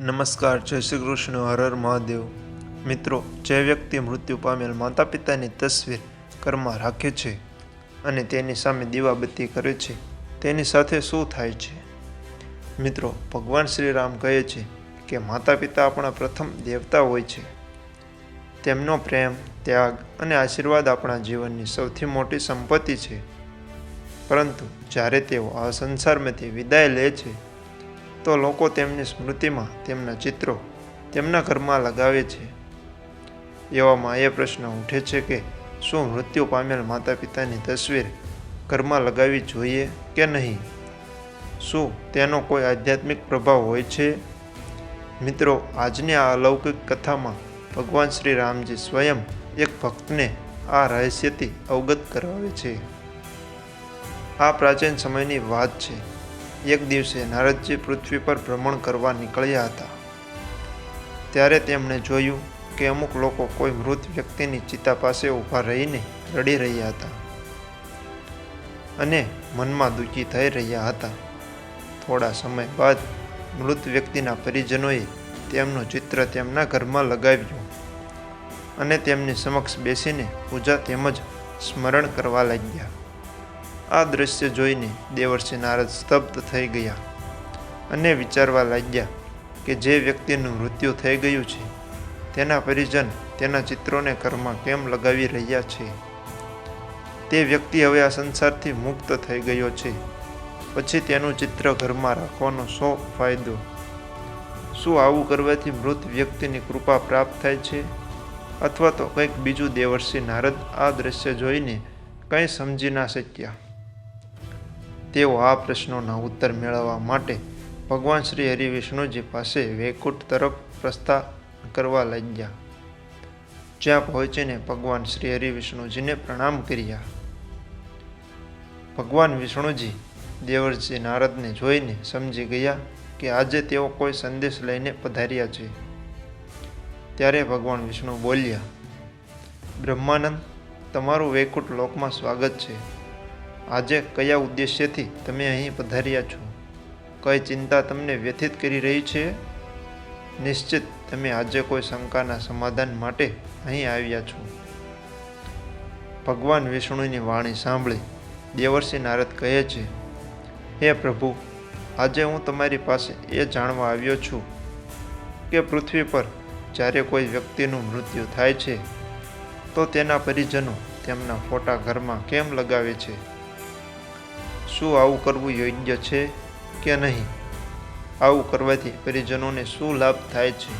નમસ્કાર, જય શ્રી કૃષ્ણ, હર હર મહાદેવ. મિત્રો, જે વ્યક્તિ મૃત્યુ પામેલ માતા પિતાની તસવીર ઘરમાં રાખે છે અને તેની સામે દીવાબત્તી કરે છે, તેની સાથે શું થાય છે? મિત્રો, ભગવાન શ્રી રામ કહે છે કે માતા પિતા આપણા પ્રથમ દેવતા હોય છે. તેમનો પ્રેમ, ત્યાગ અને આશીર્વાદ આપણા જીવનની સૌથી મોટી સંપત્તિ છે. પરંતુ જ્યારે તેઓ આ સંસારમાંથી વિદાય લે છે તો લોકો તેમની સ્મૃતિમાં તેમના ચિત્રો તેમના ઘરમાં લગાવે છે. એવામાં એ પ્રશ્ન ઉઠે છે કે શું મૃત્યુ પામેલ માતા પિતાની તસવીર ઘરમાં લગાવવી જોઈએ કે નહીં? શું તેનો કોઈ આધ્યાત્મિક પ્રભાવ હોય છે? મિત્રો, આજની આ અલૌકિક કથામાં ભગવાન શ્રી રામજી સ્વયં એક ભક્તને આ રહસ્યથી અવગત કરાવે છે. આ પ્રાચીન સમયની વાત છે. એક દિવસે નારદજી પૃથ્વી પર ભ્રમણ કરવા નીકળ્યા હતા. ત્યારે તેમણે જોયું કે અમુક લોકો કોઈ મૃત વ્યક્તિની ચિતા પાસે ઊભા રહીને રડી રહ્યા હતા અને મનમાં દુઃખી થઈ રહ્યા હતા. થોડા સમય બાદ મૃત વ્યક્તિના પરિજનોએ તેમનું ચિત્ર તેમના ઘરમાં લગાવ્યું અને તેમની સમક્ષ બેસીને પૂજા તેમજ સ્મરણ કરવા લાગ્યા. આ દ્રશ્ય જોઈને દેવર્ષિ નારદ સ્તબ્ધ થઈ ગયા અને વિચારવા લાગ્યા કે જે વ્યક્તિનું મૃત્યુ થઈ ગયું છે તેના પરિજન તેના ચિત્રોને ઘરમાં કેમ લગાવી રહ્યા છે? તે વ્યક્તિ હવે આ સંસારથી મુક્ત થઈ ગયો છે, પછી તેનું ચિત્ર ઘરમાં રાખવાનો શો ફાયદો? શું આવું કરવાથી મૃત વ્યક્તિની કૃપા પ્રાપ્ત થાય છે અથવા તો કંઈક બીજું? દેવર્ષિ નારદ આ દ્રશ્ય જોઈને કંઈ સમજી ના શક્યા. તેઓ આ પ્રશ્નોના ઉત્તર મેળવવા માટે ભગવાન શ્રી હરિવિષ્ણુજી પાસે વૈકુંઠ તરફ પ્રસ્થાન કરવા લાગ્યા. જ્યાં પહોંચીને ભગવાન શ્રી હરિવિષ્ણુજીને પ્રણામ કર્યા. ભગવાન વિષ્ણુજી દેવર્ષિ નારદને જોઈને સમજી ગયા કે આજે તેઓ કોઈ સંદેશ લઈને પધાર્યા છે. ત્યારે ભગવાન વિષ્ણુ બોલ્યા, બ્રહ્માનંદ, તમારું વૈકુંઠ લોકમાં સ્વાગત છે. આજે કયા ઉદ્દેશ્યથી તમે અહીં પધાર્યા છો? કઈ ચિંતા તમને વ્યથિત કરી રહી છે? નિશ્ચિત તમે આજે કોઈ શંકાના સમાધાન માટે અહીં આવ્યા છો. ભગવાન વિષ્ણુની વાણી સાંભળી દેવર્ષિ નારદ કહે છે, હે પ્રભુ, આજે હું તમારી પાસે એ જાણવા આવ્યો છું કે પૃથ્વી પર જ્યારે કોઈ વ્યક્તિનું મૃત્યુ થાય છે તો તેના પરિજનો તેમના ફોટા ઘરમાં કેમ લગાવે છે? શું આવું કરવું યોગ્ય છે કે નહીં? આવું કરવાથી પરિજનોને શું લાભ થાય છે?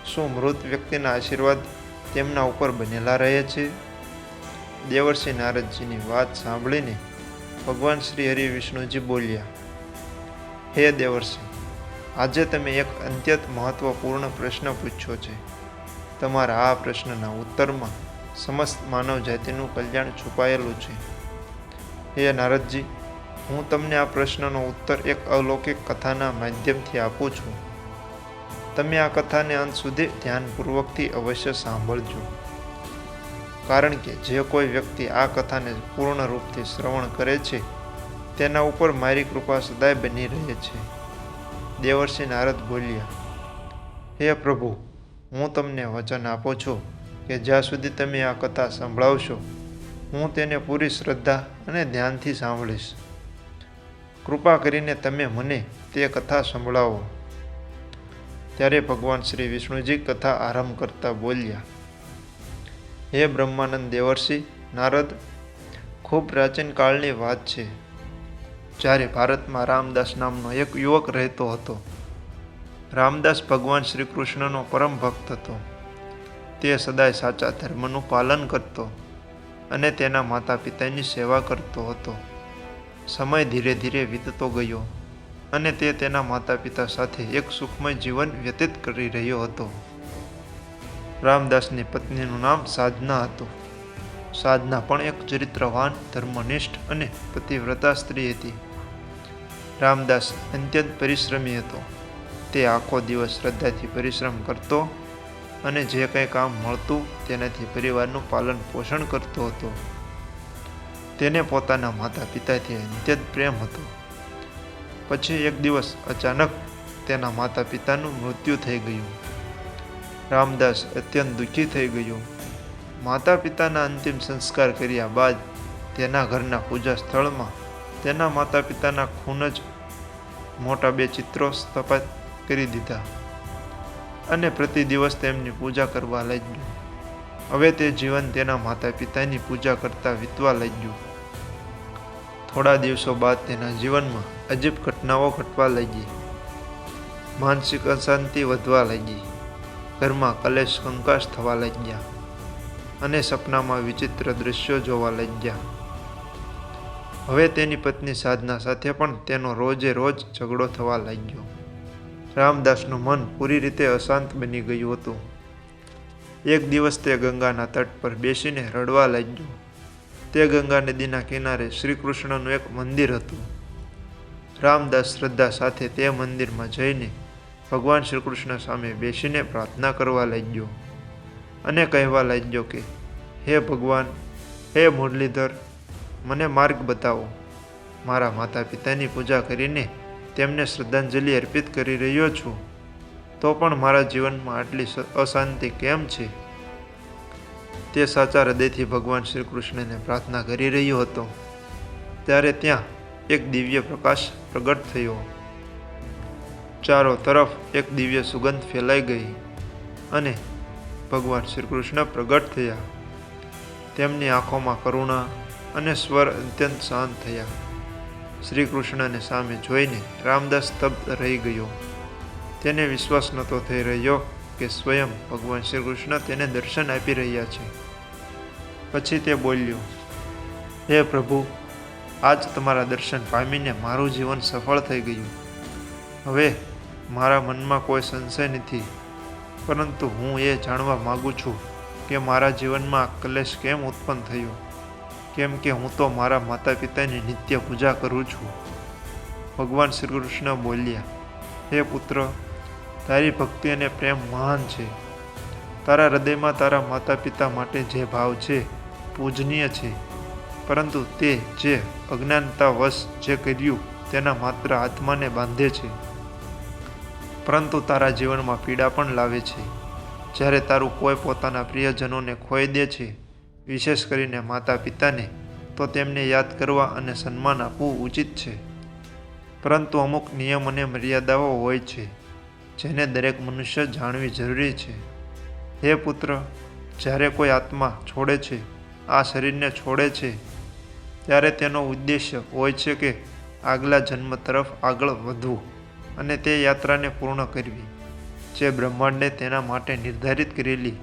શું મૃત વ્યક્તિના આશીર્વાદ તેમના ઉપર બનેલા રહે છે? દેવર્ષિ નારદજીની વાત સાંભળીને ભગવાન શ્રી હરિવિષ્ણુજી બોલ્યા, હે દેવર્ષિ, આજે તમે એક અત્યંત મહત્વપૂર્ણ પ્રશ્ન પૂછ્યો છે. તમારા આ પ્રશ્નના ઉત્તરમાં સમસ્ત માનવ જાતિનું કલ્યાણ છુપાયેલું છે. હે નારદજી, હું તમને આ પ્રશ્નનો ઉત્તર એક અલૌકિક કથાના માધ્યમથી આપું છું. તમે આ કથાને અંત સુધી ધ્યાનપૂર્વકથી અવશ્ય સાંભળજો, કારણ કે જે કોઈ વ્યક્તિ આ કથાને પૂર્ણ રૂપથી શ્રવણ કરે છે તેના ઉપર મારી કૃપા સદાય બની રહે છે. દેવર્ષિ નારદ બોલ્યા, હે પ્રભુ, હું તમને વચન આપું છું કે જ્યાં સુધી તમે આ કથા સંભળાવશો હું તેને પૂરી શ્રદ્ધા અને ધ્યાનથી સાંભળીશ. કૃપા કરીને તમે મને તે કથા સંભળાવો. ત્યારે ભગવાન શ્રી વિષ્ણુજી કથા આરંભ કરતા બોલ્યા, હે બ્રહ્માનંદ દેવર્ષિ નારદ, ખૂબ પ્રાચીન કાળની વાત છે. જ્યારે ભારતમાં રામદાસ નામનો એક યુવક રહેતો હતો. રામદાસ ભગવાન શ્રી કૃષ્ણનો પરમ ભક્ત હતો. તે સદાય સાચા ધર્મનું પાલન કરતો અને તેના માતા પિતાની સેવા કરતો હતો. સમય ધીરે ધીરે વીતતો ગયો અને તે તેના માતા પિતા સાથે એક સુખમય જીવન વ્યતીત કરી રહ્યો હતો. રામદાસની પત્નીનું નામ સાધના હતું. સાધના પણ એક ચરિત્રવાન, ધર્મનિષ્ઠ અને પતિવ્રતા સ્ત્રી હતી. રામદાસ અત્યંત પરિશ્રમી હતો. તે આખો દિવસ શ્રદ્ધાથી પરિશ્રમ કરતો અને જે કંઈ કામ મળતું તેનાથી પરિવારનું પાલન પોષણ કરતો હતો. તેને પોતાના માતા પિતાથી અત્યંત પ્રેમ હતો. પછી એક દિવસ અચાનક તેના માતા પિતાનું મૃત્યુ થઈ ગયું. રામદાસ અત્યંત દુઃખી થઈ ગયો. માતા પિતાના અંતિમ સંસ્કાર કર્યા બાદ તેના ઘરના પૂજા સ્થળમાં તેના માતા પિતાના ખૂન જ મોટા 2 ચિત્રો સ્થાપિત કરી દીધા અને પ્રતિ દિવસ તેમની પૂજા કરવા લાગ્યો. હવે તે જીવન તેના માતા પિતાની પૂજા કરતા વીતવા લાગ્યું. થોડા દિવસો બાદ તેના જીવનમાં અજીબ ઘટનાઓ ઘટવા લાગી. માનસિક અશાંતિ વધવા લાગી. ઘરમાં કલેશ કંકાસ થવા લાગ્યા અને સપનામાં વિચિત્ર દૃશ્યો જોવા લાગ્યા. હવે તેની પત્ની સાધના સાથે પણ તેનો રોજે રોજ ઝઘડો થવા લાગ્યો. રામદાસનું મન પૂરી રીતે અશાંત બની ગયું હતું. એક દિવસ તે ગંગાના તટ પર બેસીને રડવા લાગ્યો. તે ગંગા નદીના કિનારે શ્રી કૃષ્ણનું એક મંદિર હતું. રામદાસ શ્રદ્ધા સાથે તે મંદિરમાં જઈને ભગવાન શ્રી કૃષ્ણ સામે બેસીને પ્રાર્થના કરવા લાગ્યો અને કહેવા લાગ્યો કે હે ભગવાન, હે મુરલીધર, મને માર્ગ બતાવો. મારા માતા પિતાની પૂજા કરીને તેમને શ્રદ્ધાંજલિ અર્પિત કરી રહ્યો છું, તો પણ મારા જીવનમાં આટલી અશાંતિ કેમ છે? તે સાચા હૃદયથી ભગવાન શ્રી કૃષ્ણને પ્રાર્થના કરી રહ્યો હતો ત્યારે ત્યાં એક દિવ્ય પ્રકાશ પ્રગટ થયો. ચારો તરફ એક દિવ્ય સુગંધ ફેલાઈ ગઈ અને ભગવાન શ્રી કૃષ્ણ પ્રગટ થયા. તેમની આંખોમાં કરુણા અને સ્વર અત્યંત શાંત થયા. શ્રી કૃષ્ણને સામે જોઈને રામદાસ સ્તબ્ધ રહી ગયો. તેને વિશ્વાસ નહોતો થઈ રહ્યો કે સ્વયં ભગવાન શ્રી કૃષ્ણ તેને દર્શન આપી રહ્યા છે. પછી તે બોલ્યો, હે પ્રભુ, આજ તમારા દર્શન પામીને મારું જીવન સફળ થઈ ગયું. હવે મારા મનમાં કોઈ સંશય નથી, પરંતુ હું એ જાણવા માગું છું કે મારા જીવનમાં આ કલેશ કેમ ઉત્પન્ન થયો, કેમ કે હું તો મારા માતા પિતાની નિત્ય પૂજા કરું છું. ભગવાન શ્રી કૃષ્ણ બોલ્યા, હે પુત્ર, તારી ભક્તિ અને પ્રેમ મહાન છે. તારા હૃદયમાં તારા માતા પિતા માટે જે ભાવ છે પૂજનીય છે, પરંતુ તે જે અજ્ઞાનતાવશ જે કર્યું તેના માત્ર આત્માને બાંધે છે, પરંતુ તારા જીવનમાં પીડા પણ લાવે છે. જ્યારે તારું કોઈ પોતાના પ્રિયજનોને ખોઈ દે છે, વિશેષ કરીને માતા પિતાને, તો તેમને યાદ કરવા અને સન્માન આપવું ઉચિત છે. પરંતુ અમુક નિયમ અને મર્યાદાઓ હોય છે જેને દરેક મનુષ્ય જાણવી જરૂરી છે. હે પુત્ર, જ્યારે કોઈ આત્મા છોડે છે, આ શરીરને છોડે છે, ત્યારે તેનો ઉદ્દેશ્ય હોય છે કે આગલા જન્મ તરફ આગળ વધવું અને તે યાત્રાને પૂર્ણ કરવી જે બ્રહ્માંડે તેના માટે નિર્ધારિત કરેલી.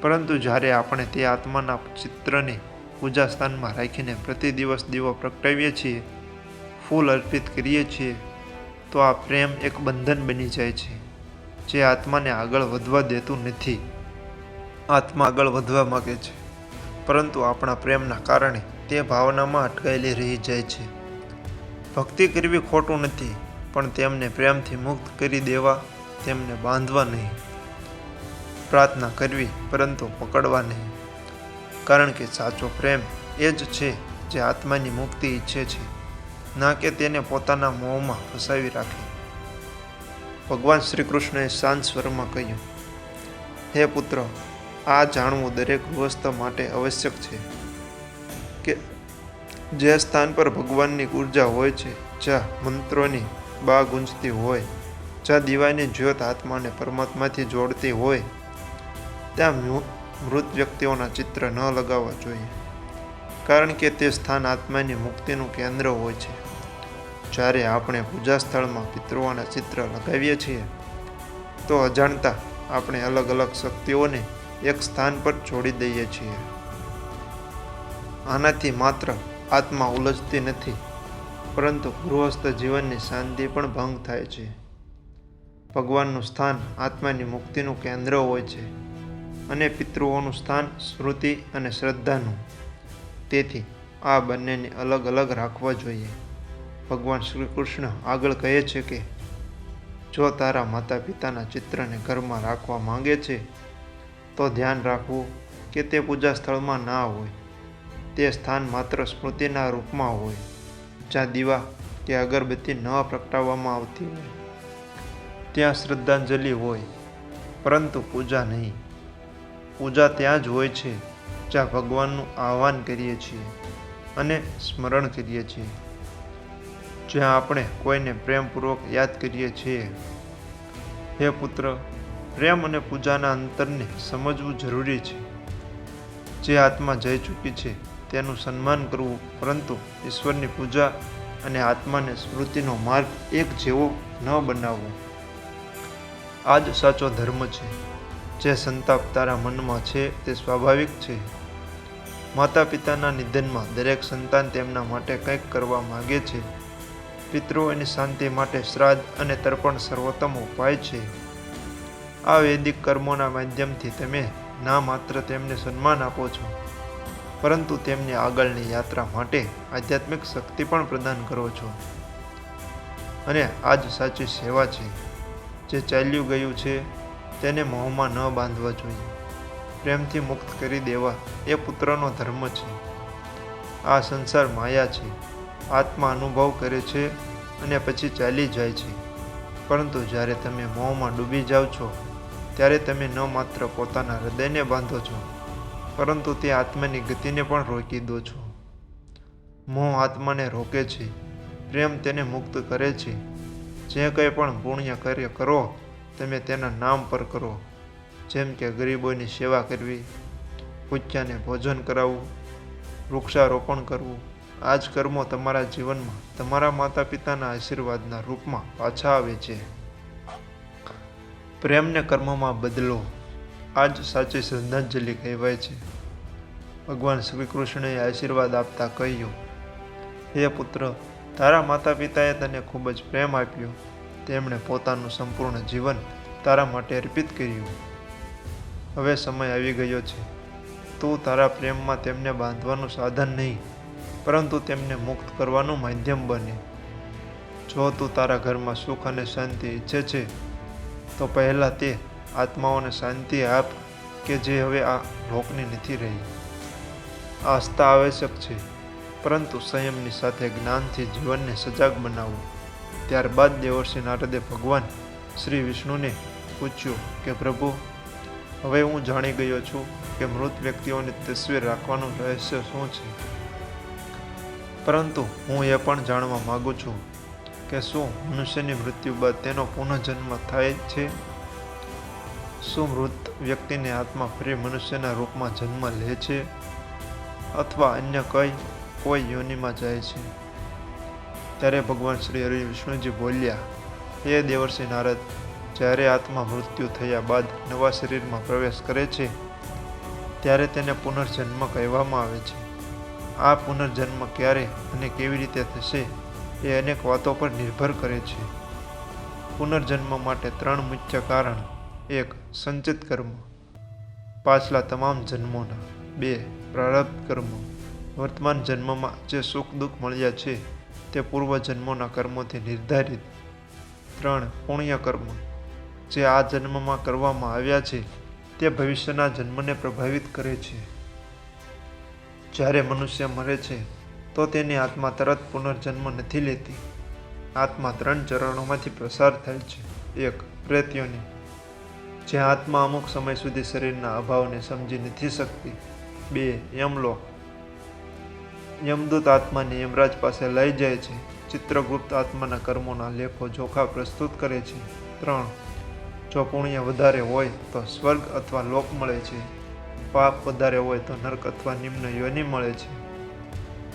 પરંતુ જ્યારે આપણે તે આત્માના ચિત્રને પૂજા સ્થાનમાં રાખીને પ્રતિ દિવસ દીવો પ્રગટાવીએ છીએ, ફૂલ અર્પિત કરીએ છીએ, તો આ પ્રેમ એક બંધન બની જાય છે જે આત્માને આગળ વધવા દેતું નથી. આત્મા આગળ વધવા માગે છે, પરંતુ આપણા પ્રેમના કારણે તે ભાવનામાં અટકાયેલી રહી જાય છે. ભક્તિ કરવી ખોટું નથી, પણ તેમને પ્રેમથી મુક્ત કરી દેવા, તેમને બાંધવા નહીં. પ્રાર્થના કરવી, પરંતુ પકડવા નહીં, કારણ કે સાચો પ્રેમ એ જ છે જે આત્માની મુક્તિ ઈચ્છે છે, ના કે તેને પોતાના મોહમાં ફસાવી રાખે. ભગવાન શ્રી કૃષ્ણએ શાંત સ્વરમાં કહ્યું, હે પુત્ર, આ જાણવું દરેક ગૃહસ્થ માટે આવશ્યક છે કે જે સ્થાન પર ભગવાનની ઉર્જા હોય છે, જ્યાં મંત્રોની બા ગુંજતી હોય, જ્યાં દીવાની જ્યોત આત્માને પરમાત્માથી જોડતી હોય, ત્યાં મૃત વ્યક્તિઓના ચિત્ર ન લગાવવા જોઈએ, કારણ કે તે સ્થાન આત્માની મુક્તિનું કેન્દ્ર હોય છે. જ્યારે આપણે પૂજા સ્થળમાં પિતૃઓના ચિત્ર લગાવીએ છીએ, તો અજાણતા આપણે અલગ અલગ શક્તિઓને એક સ્થાન પર જોડી દઈએ છીએ. આનાથી માત્ર આત્મા ઉલઝતી નથી, પરંતુ ગૃહસ્થ જીવનની શાંતિ પણ ભંગ થાય છે. ભગવાનનું સ્થાન આત્માની મુક્તિનું કેન્દ્ર હોય છે અને પિતૃઓનું સ્થાન સ્મૃતિ અને શ્રદ્ધાનું. તેથી આ બંનેને અલગ અલગ રાખવા જોઈએ. ભગવાન શ્રી કૃષ્ણ આગળ કહે છે કે જો તારા માતા પિતાના ચિત્રને ઘરમાં રાખવા માંગે છે, તો ધ્યાન રાખવું કે તે પૂજા સ્થળમાં ના હોય. તે સ્થાન માત્ર સ્મૃતિના રૂપમાં હોય, જ્યાં દીવા કે અગરબત્તી ન પ્રગટાવવામાં આવતી હોય. ત્યાં શ્રદ્ધાંજલિ હોય, પરંતુ પૂજા નહીં. પૂજા ત્યાં જ હોય છે જ્યાં ભગવાનનું આહ્વાન કરીએ છીએ અને સ્મરણ કરીએ છીએ, જ્યાં આપણે કોઈને પ્રેમપૂર્વક યાદ કરીએ છીએ. હે પુત્ર, પ્રેમ અને પૂજાના અંતરને સમજવું જરૂરી છે. જે આત્મા જઈ ચૂકી છે તેનું સન્માન કરવું, પરંતુ ઈશ્વરની પૂજા અને આત્માને સ્મૃતિનો માર્ગ એક જેવો ન બનાવવો. આ જ સાચો ધર્મ છે. જે સંતાપ તારા મનમાં છે તે સ્વાભાવિક છે. માતા પિતાના નિધનમાં દરેક સંતાન તેમના માટે કંઈક કરવા માગે છે. પિતૃઓની શાંતિ માટે શ્રાદ્ધ અને તર્પણ સર્વોત્તમ ઉપાય છે. આ વૈદિક કર્મોના માધ્યમથી તમે ના માત્ર તેમને સન્માન આપો છો, પરંતુ તેમની આગળની યાત્રા માટે આધ્યાત્મિક શક્તિ પણ પ્રદાન કરો છો. અને આ જ સાચી સેવા છે. જે ચાલ્યું ગયું છે તેને મોહમાં ન બાંધવા જોઈએ. પ્રેમથી મુક્ત કરી દેવા એ પુત્રનો ધર્મ છે. આ સંસાર માયા છે. આત્મા અનુભવ કરે છે અને પછી ચાલી જાય છે. પરંતુ જ્યારે તમે મોહમાં ડૂબી જાઓ છો ત્યારે તમે ન માત્ર પોતાના હૃદયને બાંધો છો, પરંતુ તે આત્માની ગતિને પણ રોકી દો છો. મોહ આત્માને રોકે છે, પ્રેમ તેને મુક્ત કરે છે. જે કંઈ પણ પુણ્ય કાર્ય કરો તમે તેના નામ પર કરો, જેમ કે ગરીબોની સેવા કરવી, ભૂખ્યાને ભોજન કરાવવું, વૃક્ષારોપણ કરવું. આ જ કર્મો તમારા જીવનમાં તમારા માતા પિતાના આશીર્વાદના રૂપમાં પાછા આવે છે. પ્રેમને કર્મમાં બદલો. આ જ સાચી શ્રદ્ધાંજલિ કહેવાય છે. ભગવાન શ્રી કૃષ્ણએ આશીર્વાદ આપતા કહ્યું, હે પુત્ર, તારા માતા પિતાએ તને ખૂબ જ પ્રેમ આપ્યો. તેમણે પોતાનું સંપૂર્ણ જીવન તારા માટે અર્પિત કર્યું. હવે સમય આવી ગયો છે. તું તારા પ્રેમમાં તેમને બાંધવાનું સાધન નહીં, પરંતુ તેમને મુક્ત કરવાનું માધ્યમ બને. જો તું તારા ઘરમાં સુખ અને શાંતિ ઈચ્છે છે, તો પહેલાં તે આત્માઓને શાંતિ આપ કે જે હવે આ લોકની નથી રહી. આસ્થા આવશ્યક છે, પરંતુ સંયમની સાથે જ્ઞાનથી જીવનને સજાગ બનાવવું. ત્યારબાદ દેવર્ષિ નારદે ભગવાન શ્રી વિષ્ણુને પૂછ્યું કે પ્રભુ, હવે હું જાણી ગયો છું કે મૃત વ્યક્તિઓની તસવીર રાખવાનું રહસ્ય શું છે. પરંતુ હું એ પણ જાણવા માગું છું કે શું મનુષ્યની મૃત્યુ બાદ તેનો પુનઃજન્મ થાય છે? શું મૃત વ્યક્તિની આત્મા ફરી મનુષ્યના રૂપમાં જન્મ લે છે, અથવા અન્ય કોઈ યોનિમાં જાય છે? ત્યારે ભગવાન શ્રી હરિ વિષ્ણુજી બોલ્યા, હે દેવર્ષિ નારદ, જ્યારે આત્મા મૃત્યુ થયા બાદ નવા શરીરમાં પ્રવેશ કરે છે ત્યારે તેને પુનર્જન્મ કહેવામાં આવે છે. આ પુનર્જન્મ ક્યારે અને કેવી રીતે થશે એ અનેક વાતો પર નિર્ભર કરે છે. પુનર્જન્મ માટે 3 મુખ્ય કારણ: 1. સંચિત કર્મ, પાછલા તમામ જન્મોના. 2. પ્રારબ્ધ કર્મ, વર્તમાન જન્મમાં જે સુખ દુઃખ મળ્યા છે તે પૂર્વજન્મોના કર્મોથી નિર્ધારિત. 3. પુણ્ય કર્મ, જે આ જન્મમાં કરવામાં આવ્યા છે તે ભવિષ્યના જન્મને પ્રભાવિત કરે છે. જ્યારે મનુષ્ય મરે છે તો તેની આત્મા તરત પુનર્જન્મ નથી લેતી. આત્મા 3 ચરણોમાંથી પસાર થાય છે. 1. પ્રેત યોનિ, જ્યાં આત્મા અમુક સમય સુધી શરીરના અભાવને સમજી નથી શકતી. 2. યમલોક, યમદૂત આત્માને યમરાજ પાસે લઈ જાય છે. ચિત્રગુપ્ત આત્માના કર્મોના લેખો જોખા પ્રસ્તુત કરે છે. 3. જો પુણ્ય વધારે હોય તો સ્વર્ગ અથવા લોક મળે છે. પાપ વધારે હોય તો નર્ક અથવા નિમ્ન યોનિ મળે છે.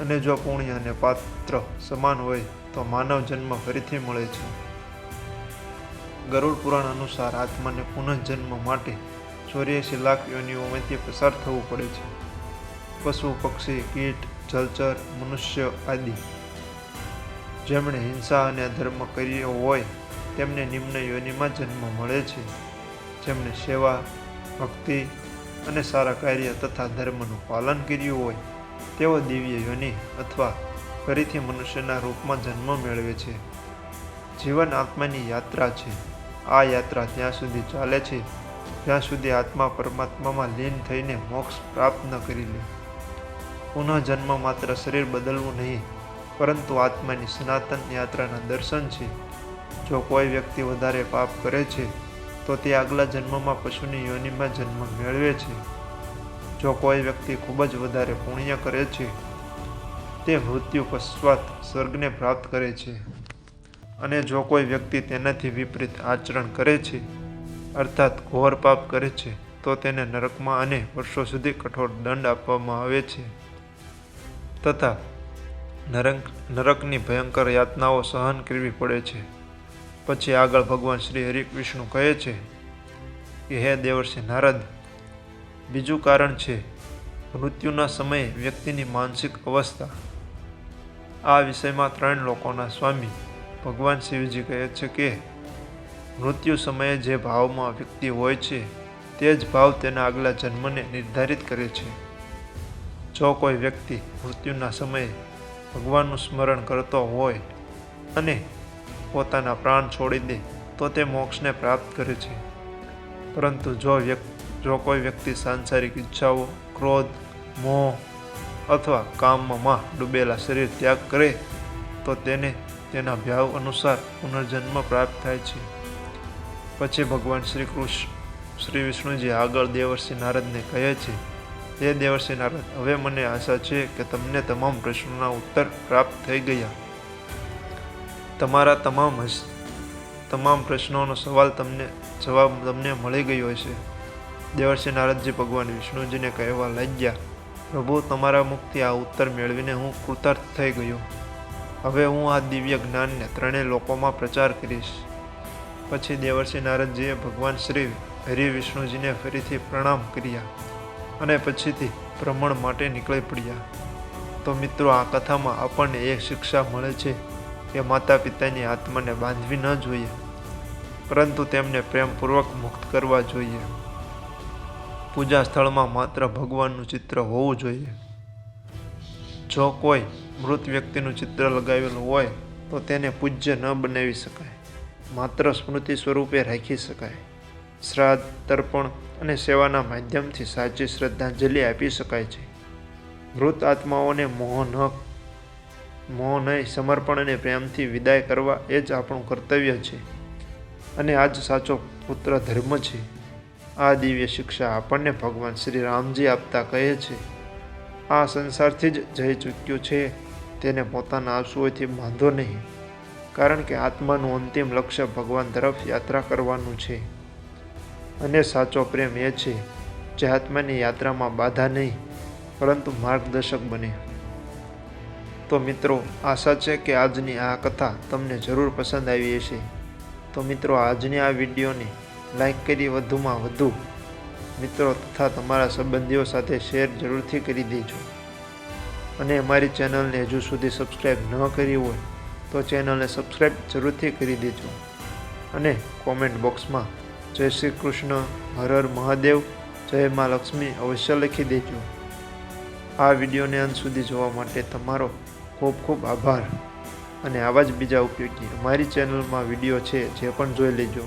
અને જો પુણ્ય અને પાત્ર સમાન હોય તો માનવ જન્મ ફરીથી મળે છે. ગરુડ પુરાણ અનુસાર આત્માને પુનઃજન્મ માટે 84 લાખ યોનિઓમાંથી પસાર થવું પડે છે. પશુ, પક્ષી, કીટ, જલચર, મનુષ્ય આદિ જેમણે હિંસા અને અધર્મ કર્યો હોય તેમને નિમ્ન યોનિમાં જન્મ મળે છે. જેમણે સેવા, ભક્તિ અને સારા કાર્ય તથા ધર્મનું પાલન કર્યું હોય તેઓ દિવ્ય યોનિ અથવા ફરીથી મનુષ્યના રૂપમાં જન્મ મેળવે છે. જીવન આત્માની યાત્રા છે. આ યાત્રા ત્યાં સુધી ચાલે છે જ્યાં સુધી આત્મા પરમાત્મામાં લીન થઈને મોક્ષ પ્રાપ્ત ન કરી લે. પુનઃજન્મ માત્ર શરીર બદલવું નહીં, પરંતુ આત્માની સનાતન યાત્રાના દર્શન છે. જો કોઈ વ્યક્તિ વધારે પાપ કરે છે તો તે આગલા જન્મમાં પશુની યોનિમાં જન્મ મેળવે છે. જો કોઈ વ્યક્તિ ખૂબ જ વધારે પુણ્ય કરે છે તે મૃત્યુ પશ્ચાત સ્વર્ગને પ્રાપ્ત કરે છે. અને જો કોઈ વ્યક્તિ તેનાથી વિપરીત આચરણ કરે છે અર્થાત ઘોર પાપ કરે છે તો તેને નરકમાં અને વર્ષો સુધી કઠોર દંડ આપવામાં આવે છે તથા નરકની ભયંકર યાતનાઓ સહન કરવી પડે છે. પછી આગળ ભગવાન શ્રી હરિ વિષ્ણુ કહે છે કે હે દેવર્ષિ નારદ, બીજું કારણ છે મૃત્યુના સમયે વ્યક્તિની માનસિક અવસ્થા. આ વિષયમાં 3 લોકોના સ્વામી ભગવાન શિવજી કહે છે કે મૃત્યુ સમયે જે ભાવમાં વ્યક્તિ હોય છે તે જ ભાવ તેના આગલા જન્મને નિર્ધારિત કરે છે. જો કોઈ વ્યક્તિ મૃત્યુના સમયે ભગવાનનું સ્મરણ કરતો હોય અને પોતાના પ્રાણ છોડી દે તો તે મોક્ષને પ્રાપ્ત કરે છે. પરંતુ જો કોઈ વ્યક્તિ સાંસારિક ઈચ્છાઓ, ક્રોધ, મોહ અથવા કામમાં ડૂબેલા શરીર ત્યાગ કરે તો તેને તેના ભાવ અનુસાર પુનર્જન્મ પ્રાપ્ત થાય છે. પછી ભગવાન શ્રી વિષ્ણુજી આગળ દેવર્ષિ નારદને કહે છે, હે દેવર્ષિ નારદ, હવે મને આશા છે કે તમને તમામ પ્રશ્નોના ઉત્તર પ્રાપ્ત થઈ ગયા. તમારા તમામ પ્રશ્નોનો જવાબ તમને મળી ગયો હશે. દેવર્ષિ નારદજી ભગવાન વિષ્ણુજીને કહેવા લાગ્યા, પ્રભુ, તમારા મુખથી આ ઉત્તર મેળવીને હું કૃતાર્થ થઈ ગયો. હવે હું આ દિવ્ય જ્ઞાનને 3 લોકોમાં પ્રચાર કરીશ. પછી દેવર્ષિ નારદજીએ ભગવાન શ્રી હરિ વિષ્ણુજીને ફરીથી પ્રણામ કર્યા અને પછીથી ભ્રમણ માટે નીકળી પડ્યા. તો મિત્રો, આ કથામાં આપણને એક શિક્ષા મળે છે કે માતા પિતાની આત્માને બાંધવી ન જોઈએ, પરંતુ તેમને પ્રેમપૂર્વક મુક્ત કરવા જોઈએ. પૂજા સ્થળમાં માત્ર ભગવાનનું ચિત્ર હોવું જોઈએ. જો કોઈ મૃત વ્યક્તિનું ચિત્ર લગાવેલું હોય તો તેને પૂજ્ય ન બનાવી શકાય, માત્ર સ્મૃતિ સ્વરૂપે રાખી શકાય. શ્રાદ્ધ, તર્પણ અને સેવાના માધ્યમથી સાચી શ્રદ્ધાંજલિ આપી શકાય છે. મૃત આત્માઓને મોહ નહીં, સમર્પણ અને પ્રેમથી વિદાય કરવા એ જ આપણું કર્તવ્ય છે અને આ જ સાચો પુત્ર ધર્મ છે. આ દિવ્ય શિક્ષા આપણને ભગવાન શ્રી રામજી આપતા કહે છે, આ સંસારથી જ જઈ ચૂક્યું છે તેને પોતાના આંસુઓથી બાંધો નહીં, કારણ કે આત્માનું અંતિમ લક્ષ્ય ભગવાન તરફ યાત્રા કરવાનું છે. અને સાચો પ્રેમ એ છે જે આત્માની યાત્રામાં બાધા નહીં પરંતુ માર્ગદર્શક બને. તો મિત્રો, આશા છે કે આજની આ કથા તમને જરૂર પસંદ આવી હશે. તો મિત્રો, આજની આ વિડીયોને લાઈક કરી વધુમાં વધુ મિત્રો તથા તમારા સંબંધીઓ સાથે શેર જરૂરથી કરી દેજો. અને અમારી ચેનલને હજુ સુધી સબસ્ક્રાઈબ ન કરી હોય તો ચેનલને સબસ્ક્રાઈબ જરૂરથી કરી દેજો. અને કોમેન્ટ બોક્સમાં જય શ્રી કૃષ્ણ, હર હર મહાદેવ, જય મા લક્ષ્મી અવશ્ય લખી દેજો. આ વિડીયોને અંત સુધી જોવા માટે તમારો ખૂબ ખૂબ આભાર. અને આવા જ બીજા ઉપયોગી અમારી ચેનલમાં વિડીયો છે જે પણ જોઈ લેજો.